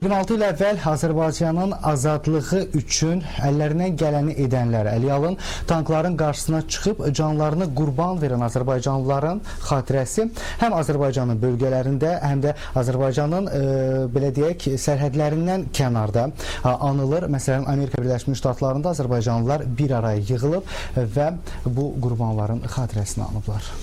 26 il əvvəl Azərbaycanın azadlığı üçün əllərindən gələni edənlər, əliyə alın, tankların qarşısına çıxıb canlarını qurban verən Azərbaycanlıların xatirəsi həm Azərbaycanın bölgələrində, həm də Azərbaycanın belə deyək, sərhədlərindən kənarda anılır. Məsələn, Amerika Birləşmiş Ştatlarında Azərbaycanlılar bir araya yığılıb və bu qurbanların xatirəsini anıblar.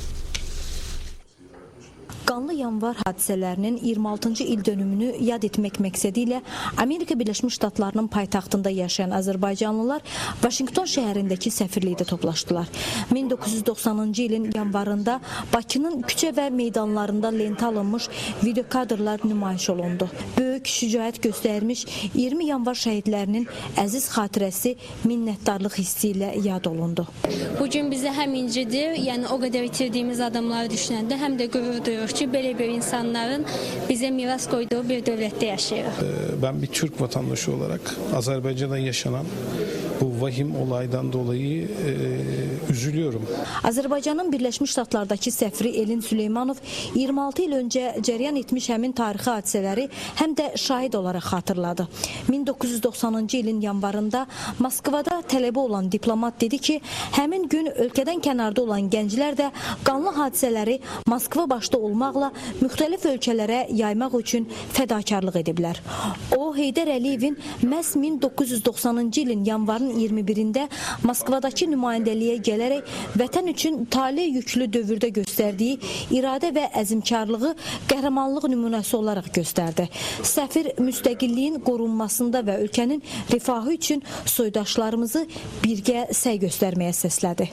Qanlı yanvar hadisələrinin 26-cı il dönümünü yad etmək məqsədi ilə Amerika Birləşmiş Ştatlarının paytaxtında yaşayan Azərbaycanlılar Vaşinqton şəhərindəki səfirlikdə toplaşdılar. 1990-cı ilin yanvarında Bakının küçə və meydanlarında lentə alınmış video kadrlar nümayiş olundu. Böyük şücaət göstərmiş 20 yanvar şəhidlərinin əziz xatirəsi minnətdarlıq hissi ilə yad olundu. Bugün bizə həm incidir, yəni o qədər itirdiyimiz adamları düşünəndə, həm də qürur duyuruq ki, belə bir insanların bize miras koyduğu bir devlette yaşayırıq. Ben bir Türk vatandaşı olarak Azerbaycan'da yaşanan bu vahim olaydan dolayı üzülüyorum. Azərbaycanın Birləşmiş Ştatlardakı səfiri Elin Süleymanov 26 il öncə cəryan etmiş həmin tarixi hadisələri həm də şahid olaraq xatırladı. 1990-cı ilin yanvarında Moskvada tələbə olan diplomat dedi ki, həmin gün ölkədən kənarda olan gənclər də qanlı hadisələri Moskva başda olmaqla müxtəlif ölkələrə yaymaq üçün fədakarlıq ediblər. O, Heydər Əliyevin məhz 1990-cı ilin yanvarın 21-də Moskvadakı nümayəndəliyə gələrək vətən üçün talih yüklü dövrdə göstərdiyi iradə və əzmkarlığı qəhrəmanlıq nümunəsi olaraq göstərdi. Səfir müstəqilliyin qorunmasında və ölkənin rifahı üçün soydaşlarımızı birgə səy göstərməyə səslədi.